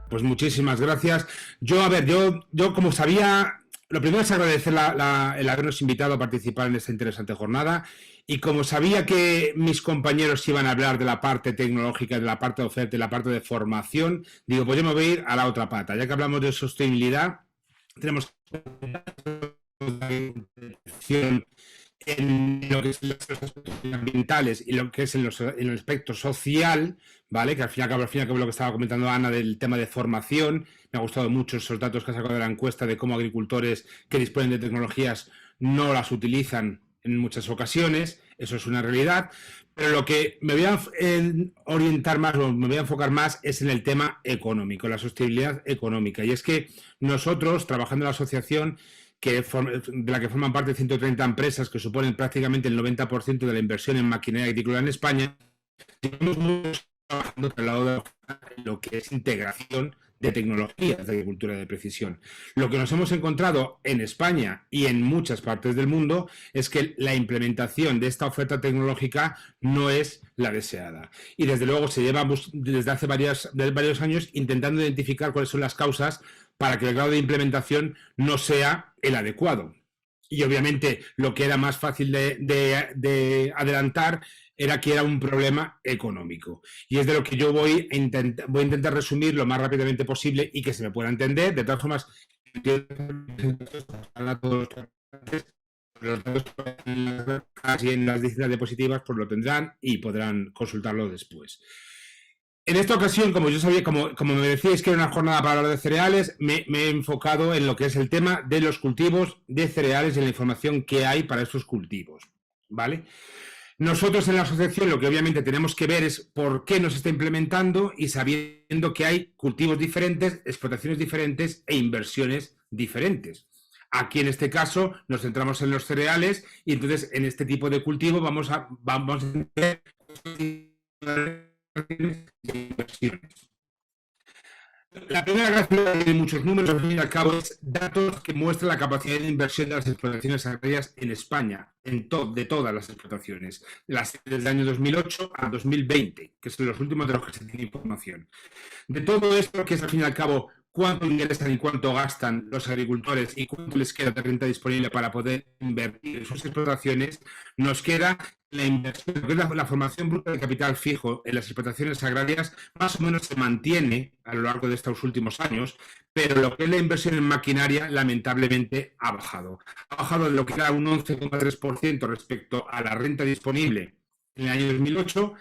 Pues muchísimas gracias. Yo como sabía, lo primero es agradecer el habernos invitado a participar en esta interesante jornada y como sabía que mis compañeros iban a hablar de la parte tecnológica, de la parte de oferta y la parte de formación, digo, pues yo me voy a ir a la otra pata. Ya que hablamos de sostenibilidad, tenemos en lo que es los aspectos ambientales y lo que es en el aspecto social, ¿vale? Que al fin y al cabo lo que estaba comentando Ana del tema de formación, me ha gustado mucho esos datos que ha sacado de la encuesta de cómo agricultores que disponen de tecnologías no las utilizan en muchas ocasiones, eso es una realidad, pero lo que me voy a orientar más o me voy a enfocar más es en el tema económico, la sostenibilidad económica, y es que nosotros, trabajando en la asociación, de la que forman parte 130 empresas que suponen prácticamente el 90% de la inversión en maquinaria agrícola en España, estamos trabajando al lado de lo que es integración de tecnologías de agricultura de precisión. Lo que nos hemos encontrado en España y en muchas partes del mundo es que la implementación de esta oferta tecnológica no es la deseada. Y desde luego se lleva desde hace varios años intentando identificar cuáles son las causas para que el grado de implementación no sea el adecuado. Y obviamente lo que era más fácil de adelantar era que era un problema económico. Y es de lo que yo voy a intentar resumir lo más rápidamente posible y que se me pueda entender. De todas formas, casi en las distintas diapositivas pues lo tendrán y podrán consultarlo después. En esta ocasión, como yo sabía, como me decíais que era una jornada para hablar de cereales, me he enfocado en lo que es el tema de los cultivos de cereales y la información que hay para estos cultivos, ¿vale? Nosotros en la asociación lo que obviamente tenemos que ver es por qué no se está implementando y sabiendo que hay cultivos diferentes, explotaciones diferentes e inversiones diferentes. Aquí en este caso nos centramos en los cereales y entonces en este tipo de cultivo vamos a ver inversiones. La primera gráfica de muchos números, al fin y al cabo, es datos que muestran la capacidad de inversión de las explotaciones agrarias en España, de todas las explotaciones, desde el año 2008 a 2020, que son los últimos de los que se tiene información. De todo esto, que es al fin y al cabo cuánto ingresan y cuánto gastan los agricultores y cuánto les queda de renta disponible para poder invertir en sus explotaciones, nos queda la inversión, lo que es la formación bruta de capital fijo en las explotaciones agrarias, más o menos se mantiene a lo largo de estos últimos años, pero lo que es la inversión en maquinaria, lamentablemente, ha bajado. Ha bajado de lo que era un 11,3% respecto a la renta disponible en el año 2008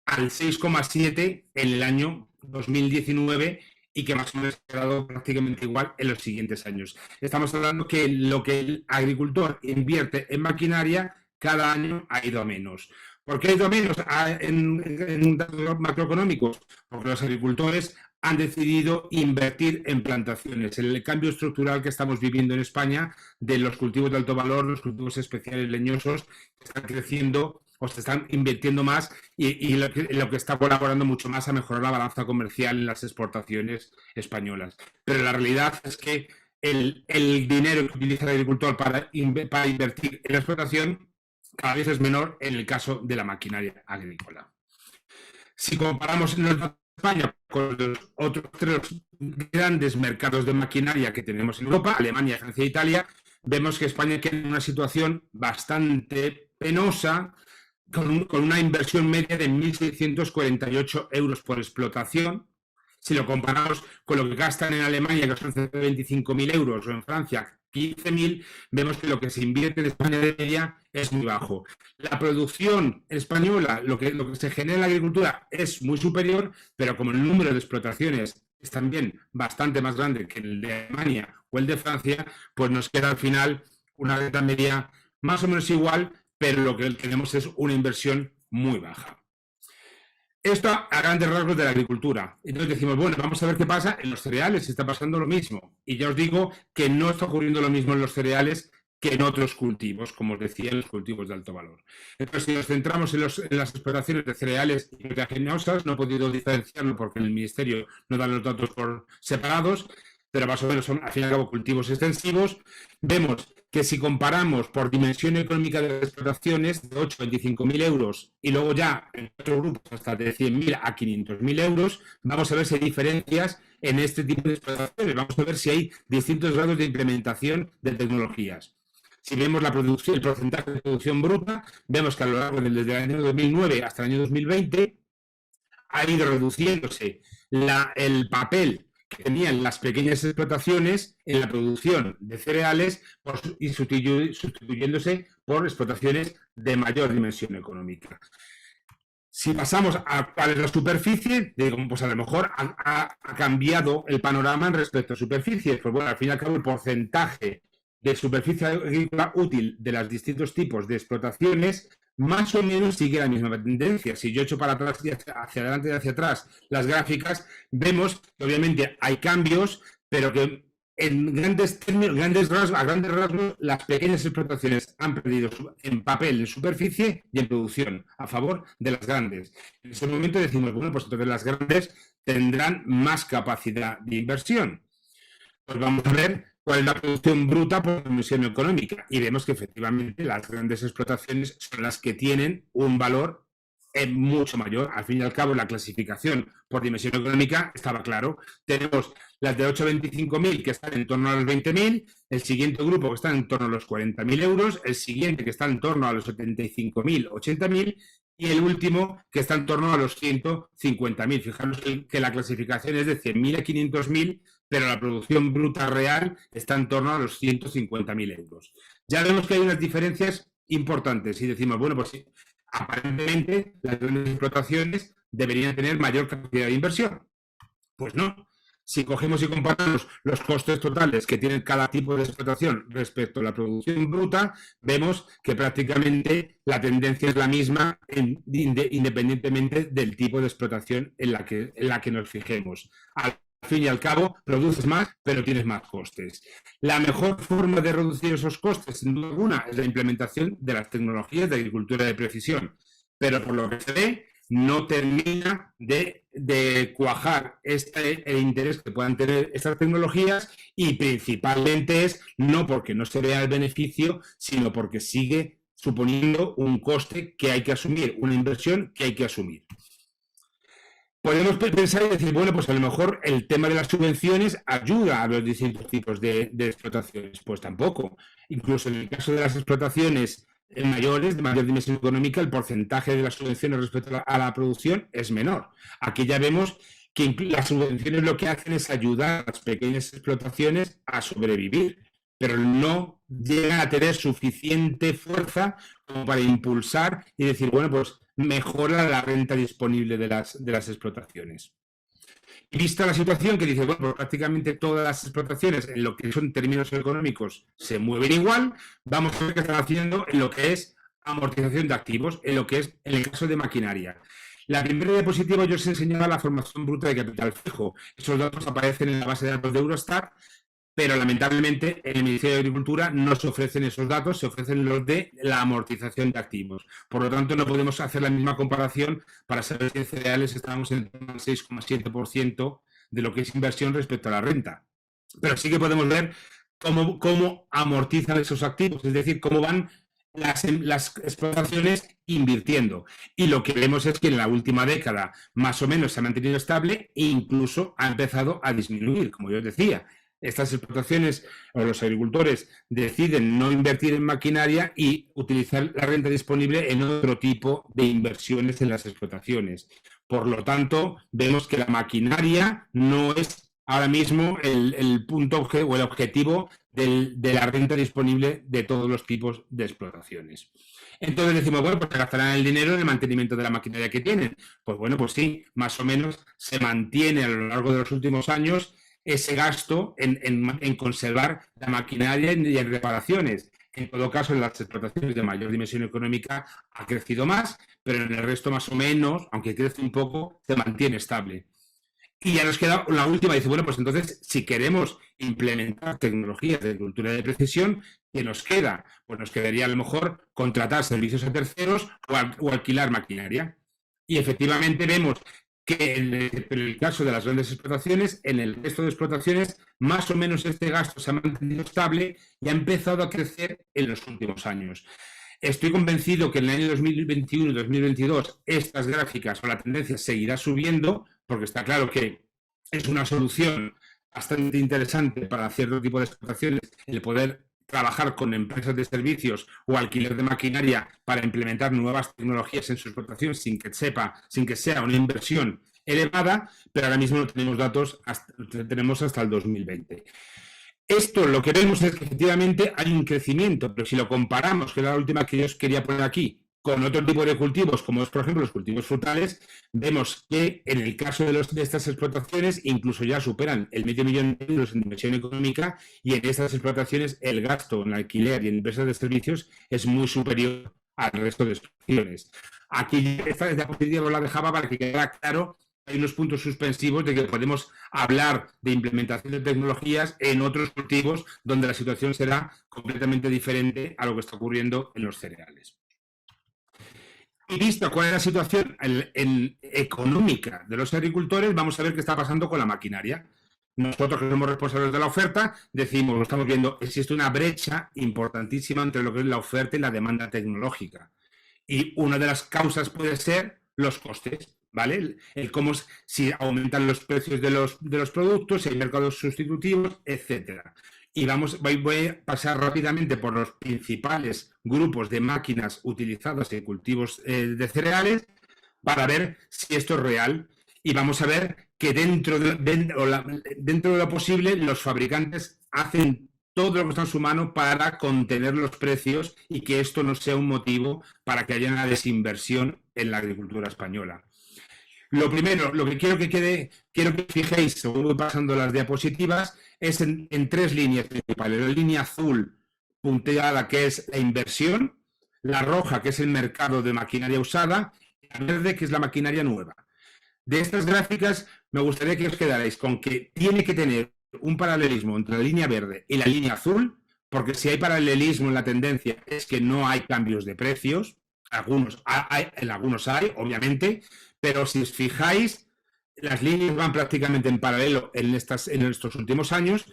al 6,7% en el año 2019 y que más o menos ha quedado prácticamente igual en los siguientes años. Estamos hablando que lo que el agricultor invierte en maquinaria cada año ha ido a menos. ¿Por qué ha ido a menos en datos macroeconómicos? Porque los agricultores han decidido invertir en plantaciones, en el cambio estructural que estamos viviendo en España de los cultivos de alto valor, los cultivos especiales leñosos, que están creciendo o se están invirtiendo más y lo que está colaborando mucho más a mejorar la balanza comercial en las exportaciones españolas. Pero la realidad es que el dinero que utiliza el agricultor para invertir en la explotación cada vez es menor en el caso de la maquinaria agrícola. Si comparamos en España con los otros tres grandes mercados de maquinaria que tenemos en Europa, Alemania, Francia e Italia, vemos que España queda en una situación bastante penosa, con una inversión media de 1.648 euros por explotación. Si lo comparamos con lo que gastan en Alemania, que son 25.000 euros, o en Francia, 15.000, vemos que lo que se invierte en España de media es muy bajo. La producción española, lo que se genera en la agricultura es muy superior, pero como el número de explotaciones es también bastante más grande que el de Alemania o el de Francia, pues nos queda al final una renta media más o menos igual, pero lo que tenemos es una inversión muy baja. Esto a grandes rasgos de la agricultura. Entonces decimos, bueno, vamos a ver qué pasa en los cereales, si está pasando lo mismo. Y ya os digo que no está ocurriendo lo mismo en los cereales que en otros cultivos, como os decía, en los cultivos de alto valor. Entonces, si nos centramos en las explotaciones de cereales y oleaginosas, no he podido diferenciarlo porque en el Ministerio no dan los datos por separados, pero más o menos son, al fin y al cabo, cultivos extensivos. Vemos que si comparamos por dimensión económica de las explotaciones de 8 a 25.000 euros y luego ya en otros grupos hasta de 100.000 a 500.000 euros, vamos a ver si hay diferencias en este tipo de explotaciones. Vamos a ver si hay distintos grados de implementación de tecnologías. Si vemos la producción, el porcentaje de producción bruta, vemos que a lo largo desde el año 2009 hasta el año 2020 ha ido reduciéndose el papel que tenían las pequeñas explotaciones en la producción de cereales y sustituyéndose por explotaciones de mayor dimensión económica. Si pasamos a cuál es la superficie, pues a lo mejor ha cambiado el panorama en respecto a superficies. Pues bueno, al fin y al cabo el porcentaje de superficie agrícola útil de los distintos tipos de explotaciones más o menos sigue la misma tendencia. Si yo echo para atrás y hacia adelante y hacia atrás las gráficas, vemos que obviamente hay cambios, pero que en grandes términos, a grandes rasgos, las pequeñas explotaciones han perdido en papel, en superficie y en producción, a favor de las grandes. En ese momento decimos, bueno, pues entonces las grandes tendrán más capacidad de inversión. Pues vamos a ver cuál es la producción bruta por dimensión económica y vemos que efectivamente las grandes explotaciones son las que tienen un valor mucho mayor. Al fin y al cabo, la clasificación por dimensión económica estaba claro. Tenemos las de 8 a 25.000 que están en torno a los 20.000, el siguiente grupo que está en torno a los 40.000 euros, el siguiente que está en torno a los 75.000, 80.000 y el último que está en torno a los 150.000. Fijaros que la clasificación es de 100.000 a 500.000, pero la producción bruta real está en torno a los 150.000 euros. Ya vemos que hay unas diferencias importantes y decimos, bueno, pues sí, aparentemente las grandes explotaciones deberían tener mayor capacidad de inversión. Pues no. Si cogemos y comparamos los costes totales que tiene cada tipo de explotación respecto a la producción bruta, vemos que prácticamente la tendencia es la misma independientemente del tipo de explotación en la que nos fijemos. Al fin y al cabo, produces más, pero tienes más costes. La mejor forma de reducir esos costes, sin duda alguna, es la implementación de las tecnologías de agricultura de precisión. Pero por lo que se ve, no termina de cuajar el interés que puedan tener estas tecnologías y principalmente es no porque no se vea el beneficio, sino porque sigue suponiendo un coste que hay que asumir, una inversión que hay que asumir. Podemos pensar y decir, bueno, pues a lo mejor el tema de las subvenciones ayuda a los distintos tipos de explotaciones. Pues tampoco. Incluso en el caso de las explotaciones mayores, de mayor dimensión económica, el porcentaje de las subvenciones respecto a la producción es menor. Aquí ya vemos que las subvenciones lo que hacen es ayudar a las pequeñas explotaciones a sobrevivir, pero no llegan a tener suficiente fuerza como para impulsar y decir, bueno, pues mejora la renta disponible de las explotaciones. Y vista la situación que dice, bueno, pues prácticamente todas las explotaciones en lo que son términos económicos se mueven igual, vamos a ver qué están haciendo en lo que es amortización de activos, en lo que es en el caso de maquinaria. La primera diapositiva yo os enseñaba la formación bruta de capital fijo. Esos datos aparecen en la base de datos de Eurostat, pero lamentablemente en el Ministerio de Agricultura no se ofrecen esos datos, se ofrecen los de la amortización de activos. Por lo tanto, no podemos hacer la misma comparación para saber si en cereales estamos en el 6,7% de lo que es inversión respecto a la renta. Pero sí que podemos ver cómo amortizan esos activos, es decir, cómo van las explotaciones invirtiendo. Y lo que vemos es que en la última década más o menos se ha mantenido estable e incluso ha empezado a disminuir, como yo os decía. Estas explotaciones o los agricultores deciden no invertir en maquinaria y utilizar la renta disponible en otro tipo de inversiones en las explotaciones. Por lo tanto, vemos que la maquinaria no es ahora mismo el punto o el objetivo de la renta disponible de todos los tipos de explotaciones. Entonces decimos, bueno, pues gastarán el dinero en el mantenimiento de la maquinaria que tienen. Pues bueno, pues sí, más o menos se mantiene a lo largo de los últimos años ese gasto en conservar la maquinaria y en reparaciones. En todo caso, en las explotaciones de mayor dimensión económica ha crecido más, pero en el resto más o menos, aunque crece un poco, se mantiene estable. Y ya nos queda la última, dice, bueno, pues entonces, si queremos implementar tecnologías de agricultura de precisión, ¿qué nos queda? Pues nos quedaría a lo mejor contratar servicios a terceros o alquilar maquinaria. Y efectivamente vemos que en el caso de las grandes explotaciones, en el resto de explotaciones, más o menos este gasto se ha mantenido estable y ha empezado a crecer en los últimos años. Estoy convencido que en el año 2021 y 2022 estas gráficas o la tendencia seguirá subiendo, porque está claro que es una solución bastante interesante para cierto tipo de explotaciones el poder trabajar con empresas de servicios o alquiler de maquinaria para implementar nuevas tecnologías en su explotación sin que sea una inversión elevada, pero ahora mismo no tenemos datos, tenemos hasta el 2020. Esto lo que vemos es que efectivamente hay un crecimiento, pero si lo comparamos, que era la última que yo os quería poner aquí, con otro tipo de cultivos, como es, por ejemplo, los cultivos frutales, vemos que en el caso de estas explotaciones incluso ya superan el $500.000 en inversión económica y en estas explotaciones el gasto en alquiler y en empresas de servicios es muy superior al resto de explotaciones. Aquí esta diapositiva la dejaba para que quedara claro hay unos puntos suspensivos de que podemos hablar de implementación de tecnologías en otros cultivos donde la situación será completamente diferente a lo que está ocurriendo en los cereales. Y visto cuál es la situación económica de los agricultores, vamos a ver qué está pasando con la maquinaria. Nosotros, que somos responsables de la oferta, decimos, lo estamos viendo, existe una brecha importantísima entre lo que es la oferta y la demanda tecnológica. Y una de las causas puede ser los costes, ¿vale? Si aumentan los precios de los productos, si hay mercados sustitutivos, etcétera. Y voy a pasar rápidamente por los principales grupos de máquinas utilizadas en cultivos de cereales para ver si esto es real. Y vamos a ver que dentro de lo posible los fabricantes hacen todo lo que está en su mano para contener los precios y que esto no sea un motivo para que haya una desinversión en la agricultura española. Lo primero, lo que quiero que fijéis, según voy pasando las diapositivas, es en tres líneas principales. La línea azul punteada, que es la inversión, la roja, que es el mercado de maquinaria usada, y la verde, que es la maquinaria nueva. De estas gráficas, me gustaría que os quedarais con que tiene que tener un paralelismo entre la línea verde y la línea azul, porque si hay paralelismo en la tendencia es que no hay cambios de precios, en algunos hay, obviamente, pero si os fijáis, las líneas van prácticamente en paralelo en estos últimos años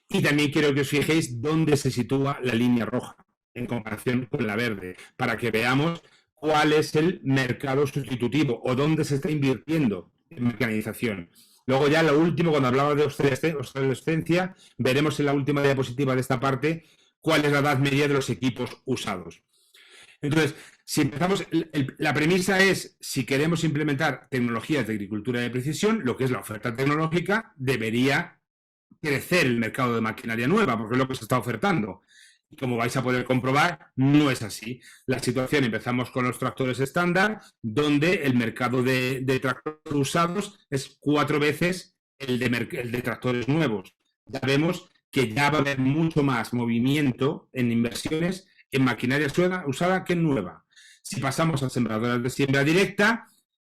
y también quiero que os fijéis dónde se sitúa la línea roja en comparación con la verde, para que veamos cuál es el mercado sustitutivo o dónde se está invirtiendo en mecanización. Luego ya lo último, cuando hablaba de obsolescencia, veremos en la última diapositiva de esta parte cuál es la edad media de los equipos usados. Entonces, si empezamos, la premisa es, si queremos implementar tecnologías de agricultura de precisión, lo que es la oferta tecnológica, debería crecer el mercado de maquinaria nueva, porque es lo que se está ofertando. Y como vais a poder comprobar, no es así. La situación, empezamos con los tractores estándar, donde el mercado de tractores usados es 4 veces el de tractores nuevos. Ya vemos que ya va a haber mucho más movimiento en inversiones en maquinaria usada que en nueva. Si pasamos a sembradoras de siembra directa,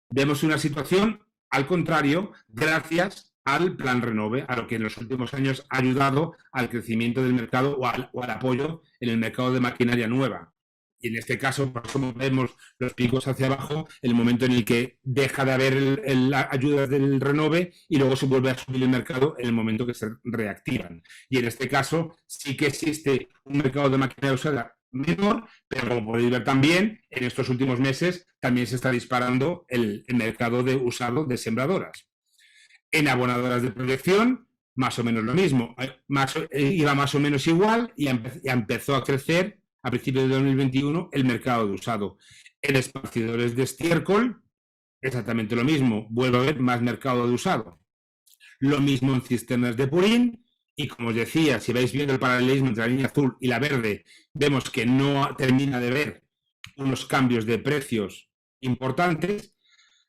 vemos una situación al contrario, gracias al Plan Renove, a lo que en los últimos años ha ayudado al crecimiento del mercado o al apoyo en el mercado de maquinaria nueva. Y en este caso, por eso vemos los picos hacia abajo, el momento en el que deja de haber la ayuda del Renove y luego se vuelve a subir el mercado en el momento que se reactivan. Y en este caso sí que existe un mercado de maquinaria usada menor, pero como podéis ver también, en estos últimos meses también se está disparando el mercado de usado de sembradoras. En abonadoras de protección, más o menos lo mismo, iba más o menos igual y empezó a crecer a principios de 2021 el mercado de usado. En esparcidores de estiércol, exactamente lo mismo, vuelve a haber más mercado de usado. Lo mismo en cisternas de purín. Y como os decía, si vais viendo el paralelismo entre la línea azul y la verde, vemos que no termina de ver unos cambios de precios importantes.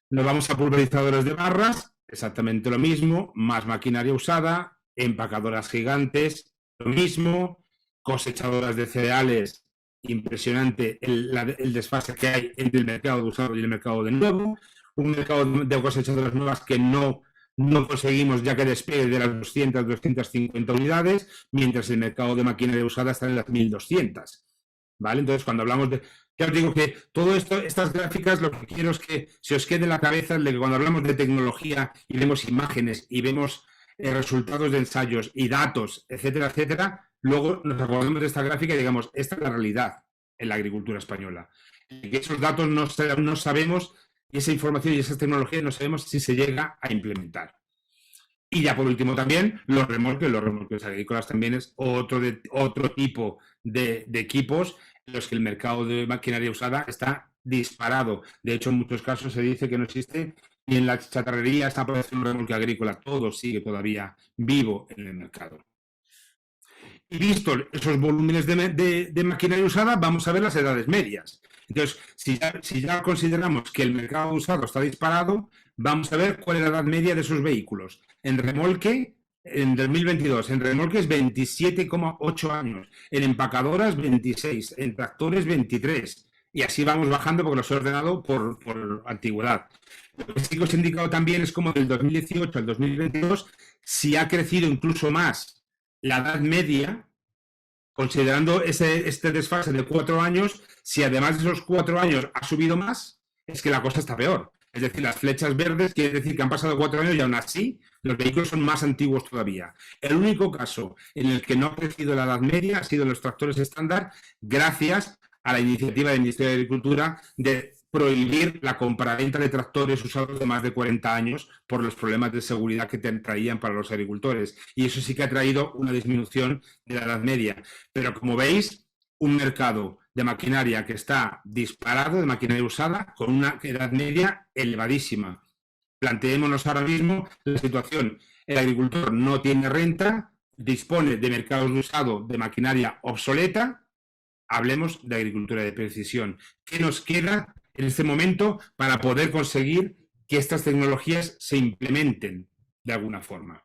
Nos vamos a pulverizadores de barras, exactamente lo mismo, más maquinaria usada, empacadoras gigantes, lo mismo, cosechadoras de cereales, impresionante el desfase que hay entre el mercado de usado y el mercado de nuevo, un mercado de cosechadoras nuevas que no conseguimos ya que despegue de las 200, 250 unidades, mientras el mercado de maquinaria usada está en las 1.200. ¿Vale? Entonces, cuando hablamos Ya os digo que todo esto, estas gráficas, lo que quiero es que se os quede en la cabeza de que cuando hablamos de tecnología y vemos imágenes y vemos resultados de ensayos y datos, etcétera, etcétera, luego nos acordemos de esta gráfica y digamos, esta es la realidad en la agricultura española. Y que esos datos no sabemos, y esa información y esas tecnologías no sabemos si se llega a implementar. Y ya por último también los remolques agrícolas también es otro tipo de equipos en los que el mercado de maquinaria usada está disparado. De hecho, en muchos casos se dice que no existe ni en la chatarrería está apareciendo un remolque agrícola. Todo sigue todavía vivo en el mercado. Y visto esos volúmenes de maquinaria usada, vamos a ver las edades medias. Entonces, si ya consideramos que el mercado usado está disparado, vamos a ver cuál es la edad media de esos vehículos. En remolque, en 2022, en remolques 27,8 años, en empacadoras 26, en tractores 23. Y así vamos bajando porque los he ordenado por antigüedad. Lo que sí que os he indicado también es como del 2018 al 2022, si ha crecido incluso más la edad media, considerando este desfase de 4 años, si además de esos 4 años ha subido más, es que la cosa está peor. Es decir, las flechas verdes quiere decir que han pasado 4 años y aún así los vehículos son más antiguos todavía. El único caso en el que no ha crecido la edad media ha sido en los tractores estándar, gracias a la iniciativa del Ministerio de Agricultura de prohibir la compraventa de tractores usados de más de 40 años por los problemas de seguridad que traían para los agricultores. Y eso sí que ha traído una disminución de la edad media. Pero como veis, un mercado de maquinaria que está disparado, de maquinaria usada, con una edad media elevadísima. Planteémonos ahora mismo la situación. El agricultor no tiene renta, dispone de mercados de usado de maquinaria obsoleta. Hablemos de agricultura de precisión. ¿Qué nos queda en este momento para poder conseguir que estas tecnologías se implementen de alguna forma?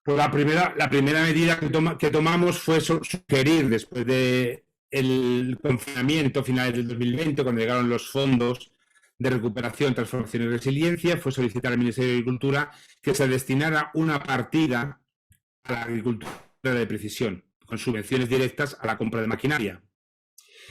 Pues la primera medida que tomamos fue sugerir, después del confinamiento finales del 2020, cuando llegaron los fondos de recuperación, transformación y resiliencia, fue solicitar al Ministerio de Agricultura que se destinara una partida a la agricultura de precisión, con subvenciones directas a la compra de maquinaria.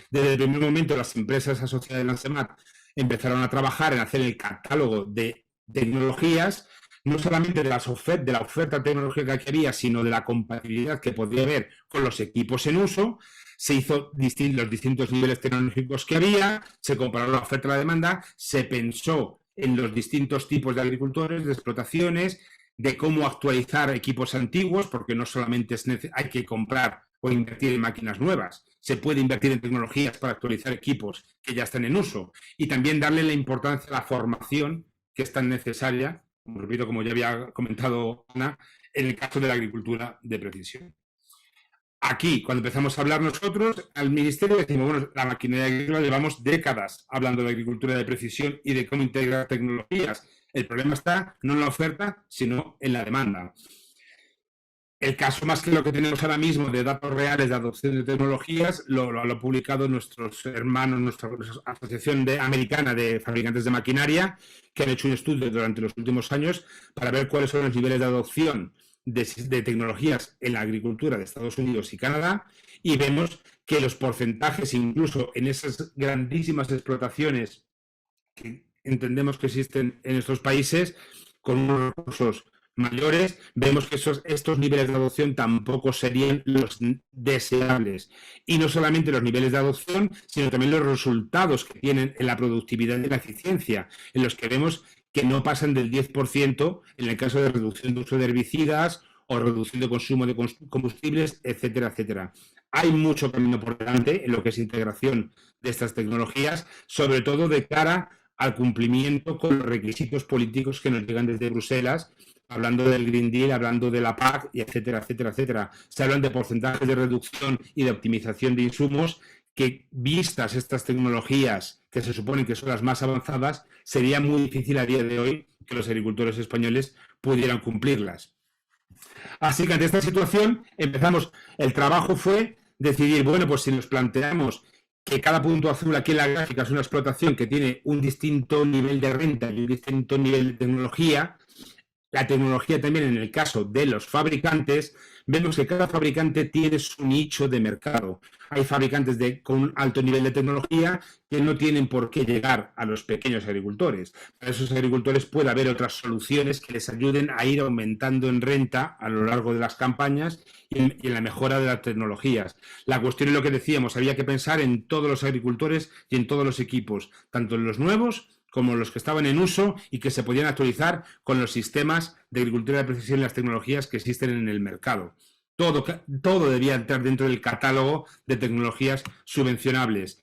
Desde el primer momento, las empresas asociadas en ANSEMAT empezaron a trabajar en hacer el catálogo de tecnologías, no solamente de la oferta tecnológica que había, sino de la compatibilidad que podía haber con los equipos en uso. Se hizo los distintos niveles tecnológicos que había, se comparó la oferta y la demanda, se pensó en los distintos tipos de agricultores, de explotaciones, de cómo actualizar equipos antiguos, porque no solamente hay que comprar o invertir en máquinas nuevas, se puede invertir en tecnologías para actualizar equipos que ya están en uso y también darle la importancia a la formación que es tan necesaria, como repito, como ya había comentado Ana, en el caso de la agricultura de precisión. Aquí, cuando empezamos a hablar nosotros, al Ministerio decimos, bueno, la maquinaria agrícola llevamos décadas hablando de agricultura de precisión y de cómo integrar tecnologías. El problema está no en la oferta, sino en la demanda. El caso más que lo que tenemos ahora mismo de datos reales de adopción de tecnologías lo han publicado nuestros hermanos, nuestra Asociación Americana de Fabricantes de Maquinaria, que han hecho un estudio durante los últimos años para ver cuáles son los niveles de adopción de tecnologías en la agricultura de Estados Unidos y Canadá, y vemos que los porcentajes, incluso en esas grandísimas explotaciones que entendemos que existen en estos países, con unos recursos mayores, vemos que estos niveles de adopción tampoco serían los deseables. Y no solamente los niveles de adopción, sino también los resultados que tienen en la productividad y la eficiencia, en los que vemos que no pasan del 10% en el caso de reducción de uso de herbicidas o reducción de consumo de combustibles, etcétera, etcétera. Hay mucho camino por delante en lo que es integración de estas tecnologías, sobre todo de cara al cumplimiento con los requisitos políticos que nos llegan desde Bruselas, hablando del Green Deal, hablando de la PAC, y etcétera, etcétera, etcétera. Se hablan de porcentajes de reducción y de optimización de insumos que, vistas estas tecnologías que se suponen que son las más avanzadas, sería muy difícil a día de hoy que los agricultores españoles pudieran cumplirlas. Así que ante esta situación empezamos, el trabajo fue decidir, bueno, pues si nos planteamos que cada punto azul aquí en la gráfica es una explotación que tiene un distinto nivel de renta y un distinto nivel de tecnología, la tecnología también en el caso de los fabricantes, vemos que cada fabricante tiene su nicho de mercado. Hay fabricantes con un alto nivel de tecnología que no tienen por qué llegar a los pequeños agricultores. Para esos agricultores puede haber otras soluciones que les ayuden a ir aumentando en renta a lo largo de las campañas y en la mejora de las tecnologías. La cuestión es lo que decíamos, había que pensar en todos los agricultores y en todos los equipos, tanto en los nuevos como los que estaban en uso y que se podían actualizar con los sistemas de agricultura de precisión y las tecnologías que existen en el mercado. Todo debía entrar dentro del catálogo de tecnologías subvencionables.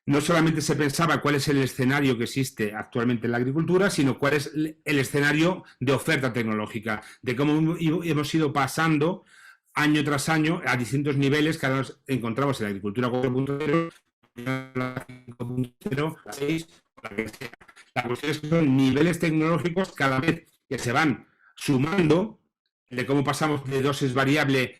No solamente se pensaba cuál es el escenario que existe actualmente en la agricultura, sino cuál es el escenario de oferta tecnológica, de cómo hemos ido pasando año tras año a distintos niveles que ahora nos encontramos en la agricultura 4.0, 5.0, 6, la que sea. La cuestión es que son niveles tecnológicos cada vez que se van sumando, de cómo pasamos de dosis variable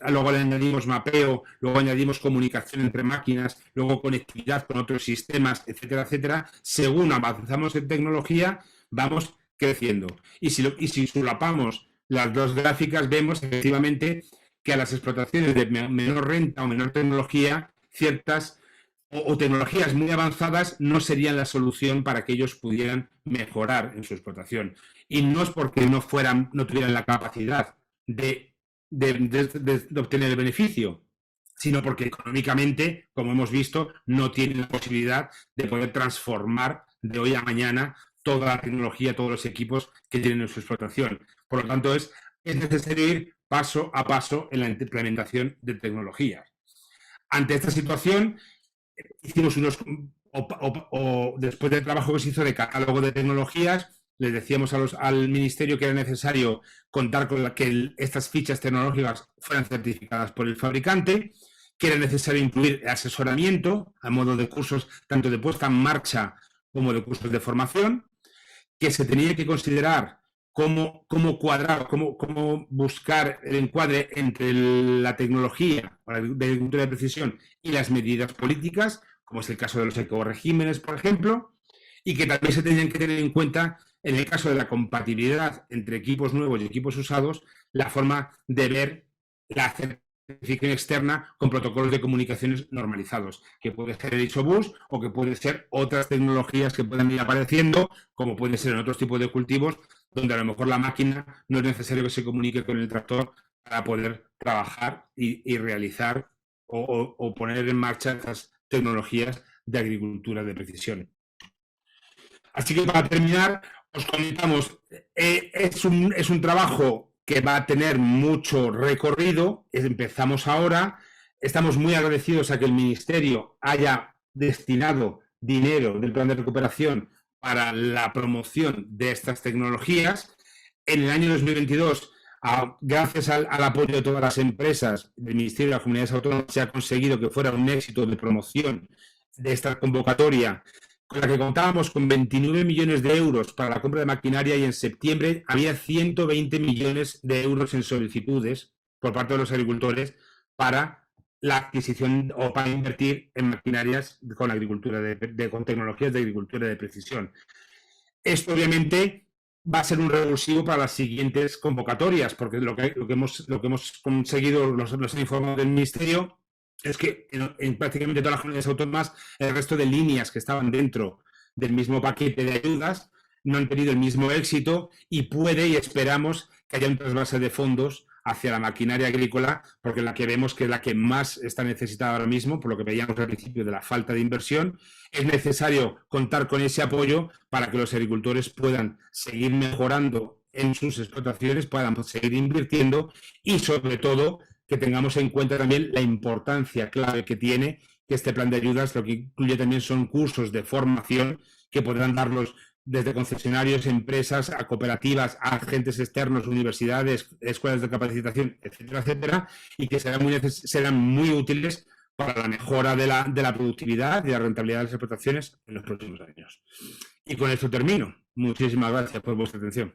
luego le añadimos mapeo, luego añadimos comunicación entre máquinas, luego conectividad con otros sistemas, etcétera, etcétera. Según avanzamos en tecnología, vamos creciendo. Y si solapamos las dos gráficas, vemos efectivamente que a las explotaciones de menor renta o menor tecnología, ciertas o tecnologías muy avanzadas no serían la solución para que ellos pudieran mejorar en su explotación. Y no es porque no tuvieran la capacidad de obtener el beneficio, sino porque económicamente, como hemos visto, no tienen la posibilidad de poder transformar de hoy a mañana toda la tecnología, todos los equipos que tienen en su explotación. Por lo tanto, es necesario ir paso a paso en la implementación de tecnologías. Ante esta situación, hicimos después del trabajo que se hizo de catálogo de tecnologías, les decíamos al ministerio que era necesario contar con que estas fichas tecnológicas fueran certificadas por el fabricante, que era necesario incluir asesoramiento a modo de cursos tanto de puesta en marcha como de cursos de formación, que se tenía que considerar cómo cuadrar, cómo buscar el encuadre entre la tecnología de agricultura de precisión y las medidas políticas, como es el caso de los ecoregímenes, por ejemplo, y que también se tenían que tener en cuenta, en el caso de la compatibilidad entre equipos nuevos y equipos usados, la forma de ver la certificación externa con protocolos de comunicaciones normalizados, que puede ser el ISOBUS o que puede ser otras tecnologías que puedan ir apareciendo, como puede ser en otros tipos de cultivos, donde a lo mejor la máquina no es necesario que se comunique con el tractor para poder trabajar y realizar o poner en marcha esas tecnologías de agricultura de precisión. Así que para terminar, os comentamos, es un trabajo que va a tener mucho recorrido, empezamos ahora, estamos muy agradecidos a que el Ministerio haya destinado dinero del plan de recuperación para la promoción de estas tecnologías. En el año 2022, gracias al apoyo de todas las empresas del Ministerio de las Comunidades Autónomas, se ha conseguido que fuera un éxito de promoción de esta convocatoria, con la que contábamos con 29 millones de euros para la compra de maquinaria, y en septiembre había 120 millones de euros en solicitudes por parte de los agricultores para la adquisición o para invertir en maquinarias con agricultura con tecnologías de agricultura de precisión. Esto obviamente va a ser un revulsivo para las siguientes convocatorias, porque lo que hemos conseguido, los informes del Ministerio, es que en prácticamente todas las comunidades autónomas el resto de líneas que estaban dentro del mismo paquete de ayudas no han tenido el mismo éxito, y esperamos que haya un trasvase de fondos hacia la maquinaria agrícola, porque la que vemos que es la que más está necesitada ahora mismo, por lo que veíamos al principio de la falta de inversión. Es necesario contar con ese apoyo para que los agricultores puedan seguir mejorando en sus explotaciones, puedan seguir invirtiendo y, sobre todo, que tengamos en cuenta también la importancia clave que tiene que este plan de ayudas. Lo que incluye también son cursos de formación que podrán darlos desde concesionarios, empresas, a cooperativas, a agentes externos, universidades, escuelas de capacitación, etcétera, etcétera, y que serán muy útiles para la mejora de la productividad y la rentabilidad de las explotaciones en los próximos años. Y con esto termino. Muchísimas gracias por vuestra atención.